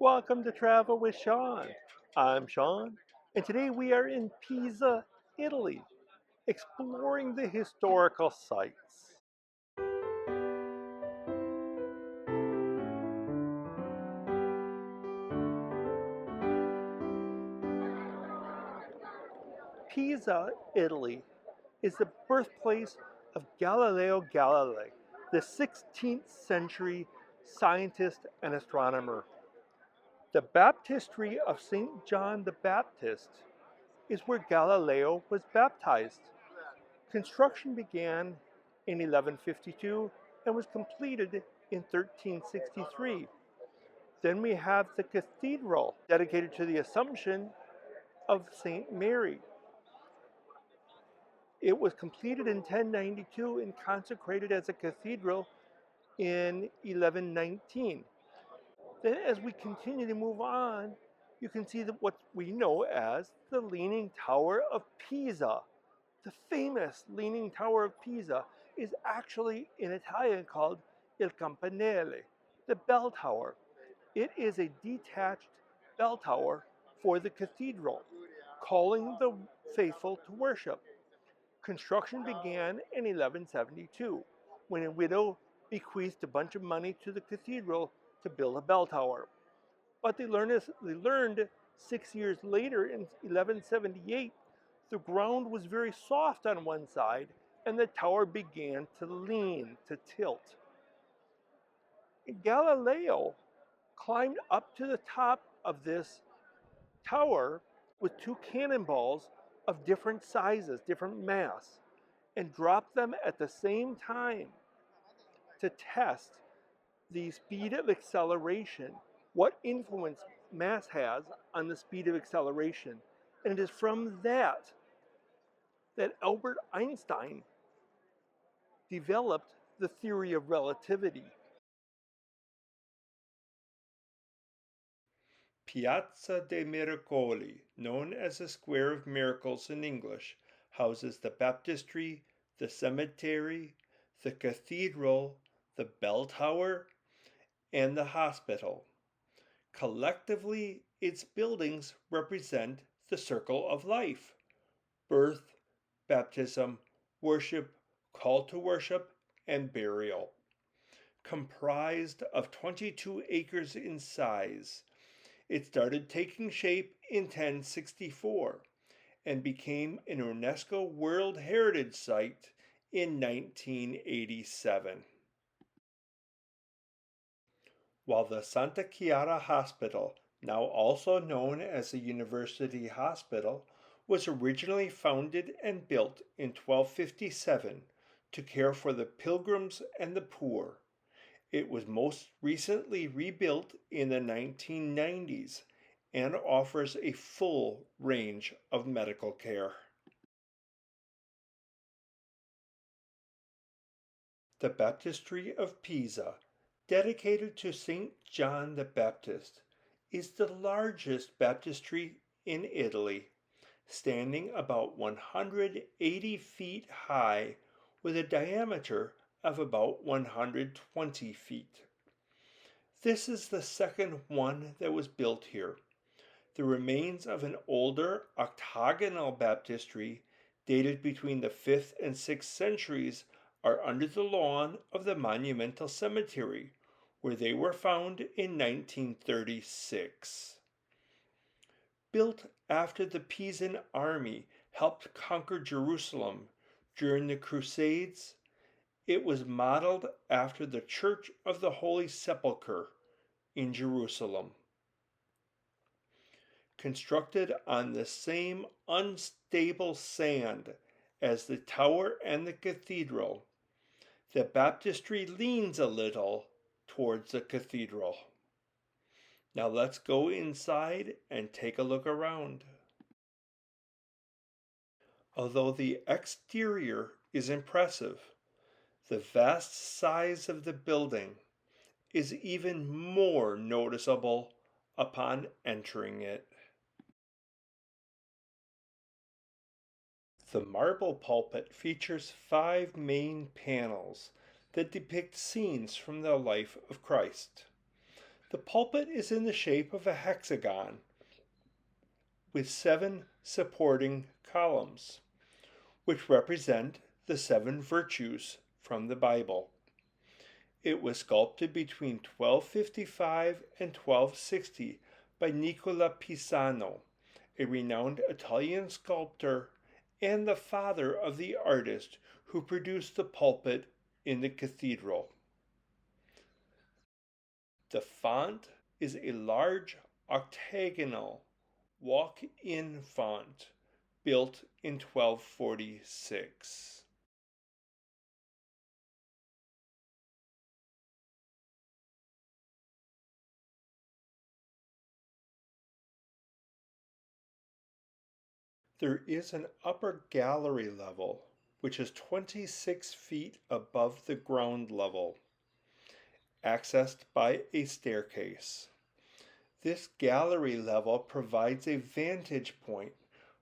Welcome to Travel with Sean. I'm Sean, and today we are in Pisa, Italy, exploring the historical sites. Pisa, Italy, is the birthplace of Galileo Galilei, the 16th century scientist and astronomer. The Baptistry of St. John the Baptist is where Galileo was baptized. Construction began in 1152 and was completed in 1363. Then we have the Cathedral, dedicated to the Assumption of St. Mary. It was completed in 1092 and consecrated as a cathedral in 1119. Then, as we continue to move on, you can see that what we know as the Leaning Tower of Pisa. The famous Leaning Tower of Pisa is actually in Italian called Il Campanile, the bell tower. It is a detached bell tower for the cathedral, calling the faithful to worship. Construction began in 1172 when a widow bequeathed a bunch of money to the cathedral to build a bell tower. But they learned 6 years later in 1178 the ground was very soft on one side and the tower began to lean, to tilt. Galileo climbed up to the top of this tower with two cannonballs of different sizes, different mass, and dropped them at the same time to test the speed of acceleration, what influence mass has on the speed of acceleration. And it is from that Albert Einstein developed the theory of relativity. Piazza dei Miracoli, known as the Square of Miracles in English, houses the Baptistry, the cemetery, the cathedral, the bell tower, and the hospital. Collectively, its buildings represent the circle of life: birth, baptism, worship, call to worship, and burial. Comprised of 22 acres in size, it started taking shape in 1064 and became an UNESCO World Heritage Site in 1987. While the Santa Chiara Hospital, now also known as the University Hospital, was originally founded and built in 1257 to care for the pilgrims and the poor. It was most recently rebuilt in the 1990s and offers a full range of medical care. The Baptistry of Pisa, dedicated to St. John the Baptist, is the largest baptistry in Italy, standing about 180 feet high with a diameter of about 120 feet. This is the second one that was built here. The remains of an older octagonal baptistry dated between the 5th and 6th centuries are under the lawn of the Monumental Cemetery, where they were found in 1936. Built after the Pisan army helped conquer Jerusalem during the Crusades, it was modeled after the Church of the Holy Sepulchre in Jerusalem. Constructed on the same unstable sand as the tower and the cathedral, the baptistry leans a little towards the cathedral. Now let's go inside and take a look around. Although the exterior is impressive, the vast size of the building is even more noticeable upon entering it. The marble pulpit features 5 main panels that depict scenes from the life of Christ. The pulpit is in the shape of a hexagon with 7 supporting columns, which represent the 7 virtues from the Bible. It was sculpted between 1255 and 1260 by Nicola Pisano, a renowned Italian sculptor and the father of the artist who produced the pulpit in the cathedral. The font is a large octagonal walk-in font built in 1246. There is an upper gallery level, which is 26 feet above the ground level, accessed by a staircase. This gallery level provides a vantage point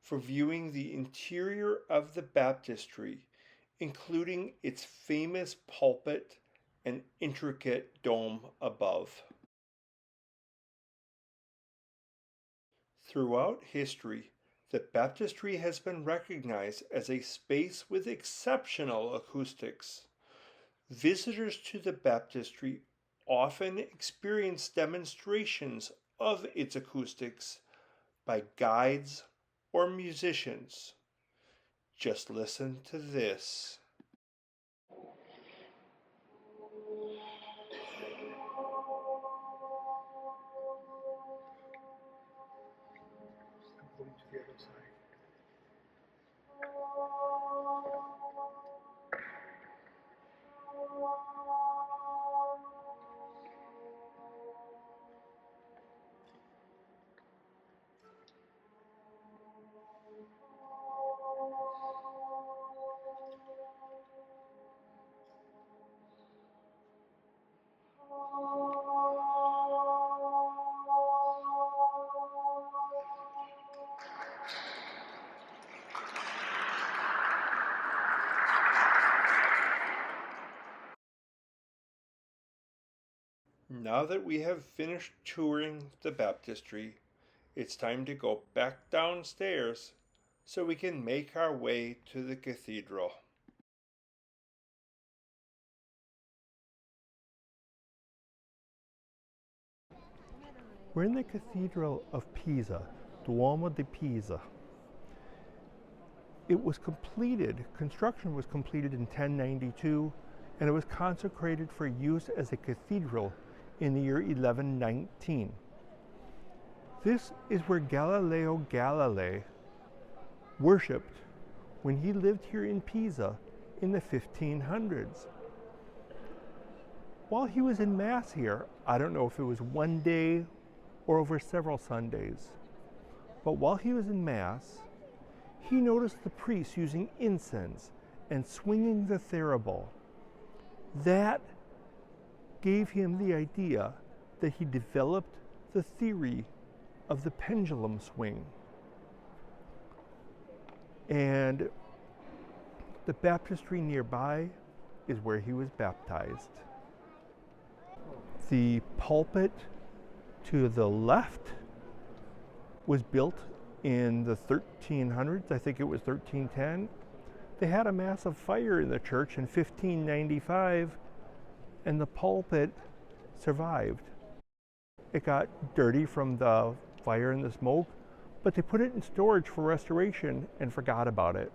for viewing the interior of the baptistry, including its famous pulpit and intricate dome above. Throughout history, the baptistry has been recognized as a space with exceptional acoustics. Visitors to the baptistry often experience demonstrations of its acoustics by guides or musicians. Just listen to this. I'm going to the other side. Now that we have finished touring the baptistry, it's time to go back downstairs so we can make our way to the cathedral. We're in the Cathedral of Pisa, Duomo di Pisa. Construction was completed in 1092, and it was consecrated for use as a cathedral in the year 1119. This is where Galileo Galilei worshipped when he lived here in Pisa in the 1500s. While he was in Mass here, I don't know if it was one day or over several Sundays, but while he was in Mass, he noticed the priests using incense and swinging the thurible. That gave him the idea that he developed the theory of the pendulum swing. And the baptistry nearby is where he was baptized. The pulpit to the left was built in the 1300s, I think it was 1310. They had a massive fire in the church in 1595, and the pulpit survived. It got dirty from the fire and the smoke, but they put it in storage for restoration and forgot about it. It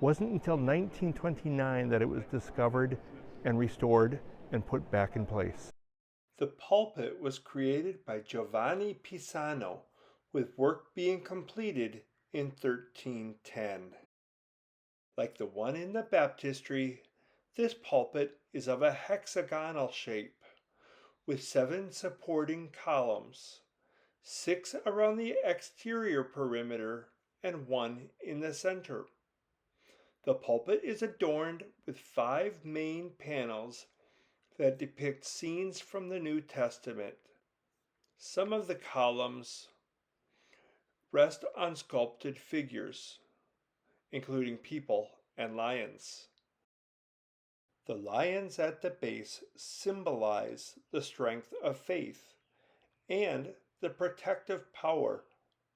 wasn't until 1929 that it was discovered and restored and put back in place. The pulpit was created by Giovanni Pisano, with work being completed in 1310. Like the one in the baptistry, this pulpit is of a hexagonal shape, with 7 supporting columns, 6 around the exterior perimeter and 1 in the center. The pulpit is adorned with 5 main panels that depict scenes from the New Testament. Some of the columns rest on sculpted figures, including people and lions. The lions at the base symbolize the strength of faith, and the protective power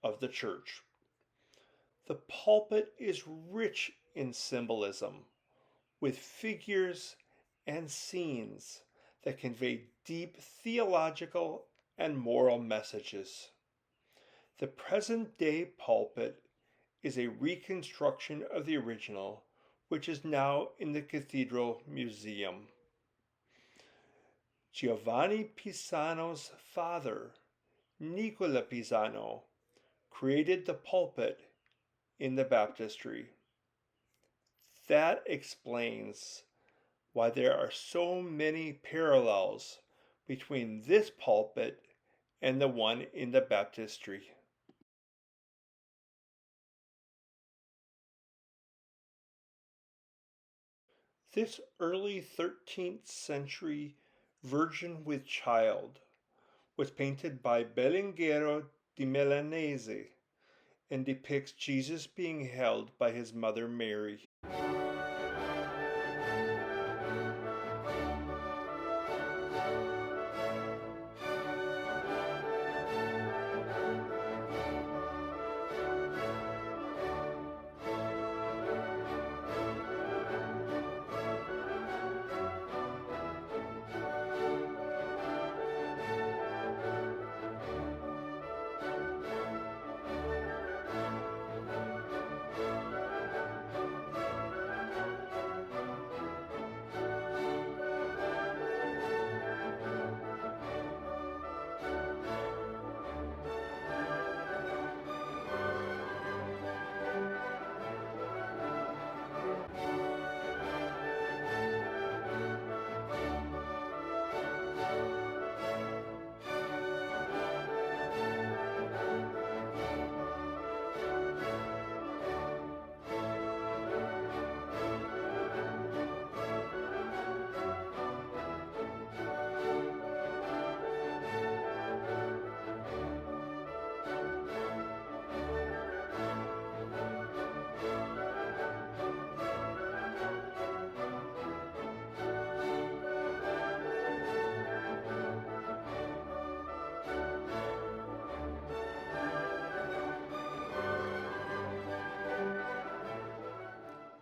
of the church. The pulpit is rich in symbolism, with figures and scenes that convey deep theological and moral messages. The present day pulpit is a reconstruction of the original, which is now in the Cathedral Museum. Giovanni Pisano's father, Nicola Pisano, created the pulpit in the Baptistry. That explains why there are so many parallels between this pulpit and the one in the Baptistry. This early 13th century Virgin with Child was painted by Bellinghiero di Milanese and depicts Jesus being held by his mother Mary.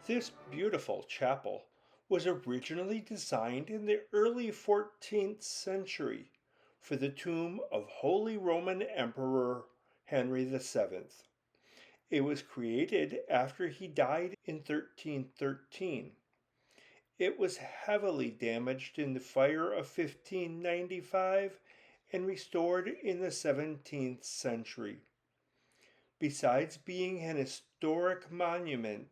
This beautiful chapel was originally designed in the early 14th century for the tomb of Holy Roman Emperor Henry VII. It was created after he died in 1313. It was heavily damaged in the fire of 1595 and restored in the 17th century. Besides being an historic monument,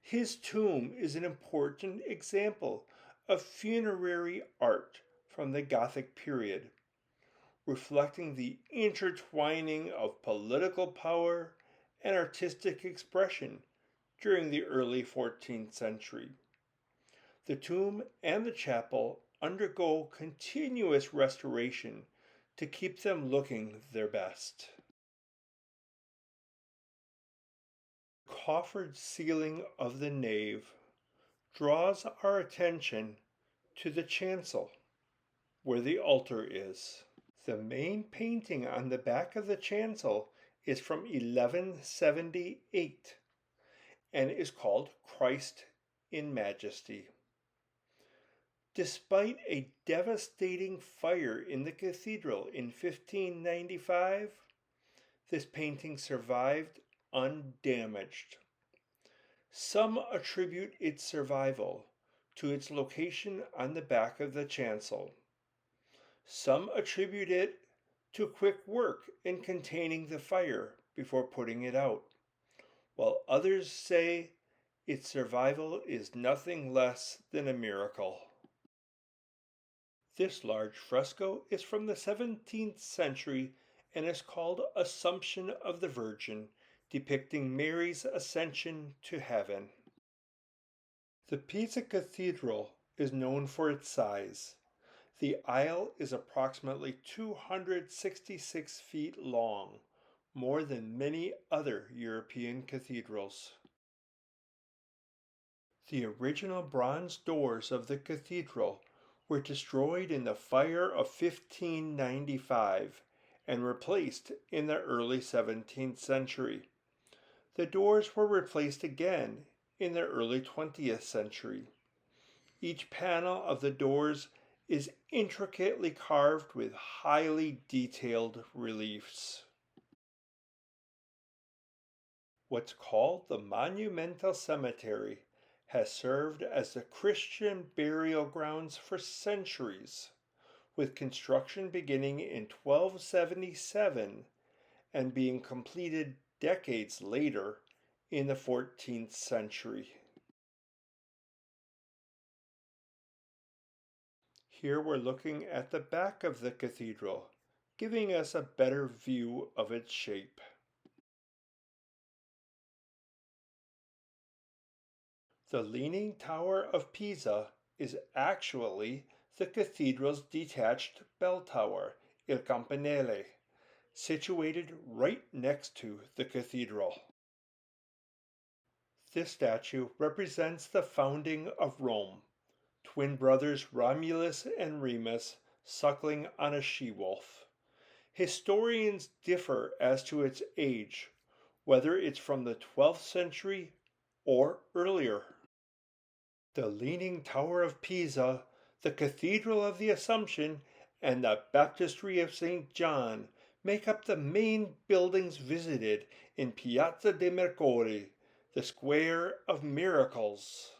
his tomb is an important example of funerary art from the Gothic period, reflecting the intertwining of political power and artistic expression during the early 14th century. The tomb and the chapel undergo continuous restoration to keep them looking their best. Coffered ceiling of the nave draws our attention to the chancel, where the altar is. The main painting on the back of the chancel is from 1178 and is called Christ in Majesty. Despite a devastating fire in the cathedral in 1595, this painting survived undamaged. Some attribute its survival to its location on the back of the chancel. Some attribute it to quick work in containing the fire before putting it out, while others say its survival is nothing less than a miracle. This large fresco is from the 17th century and is called Assumption of the Virgin, depicting Mary's ascension to heaven. The Pisa Cathedral is known for its size. The aisle is approximately 266 feet long, more than many other European cathedrals. The original bronze doors of the cathedral were destroyed in the fire of 1595 and replaced in the early 17th century. The doors were replaced again in the early 20th century. Each panel of the doors is intricately carved with highly detailed reliefs. What's called the Monumental Cemetery has served as the Christian burial grounds for centuries, with construction beginning in 1277 and being completed decades later in the 14th century. Here we're looking at the back of the cathedral, giving us a better view of its shape. The Leaning Tower of Pisa is actually the cathedral's detached bell tower, Il Campanile, situated right next to the cathedral. This statue represents the founding of Rome, twin brothers Romulus and Remus suckling on a she-wolf. Historians differ as to its age, whether it's from the 12th century or earlier. The Leaning Tower of Pisa, the Cathedral of the Assumption, and the Baptistry of St. John make up the main buildings visited in Piazza de' Miracoli, the Square of Miracles.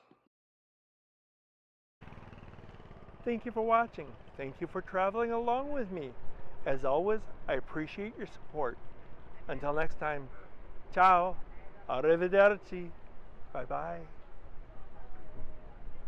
Thank you for watching. Thank you for traveling along with me. As always, I appreciate your support. Until next time, ciao, arrivederci, bye-bye.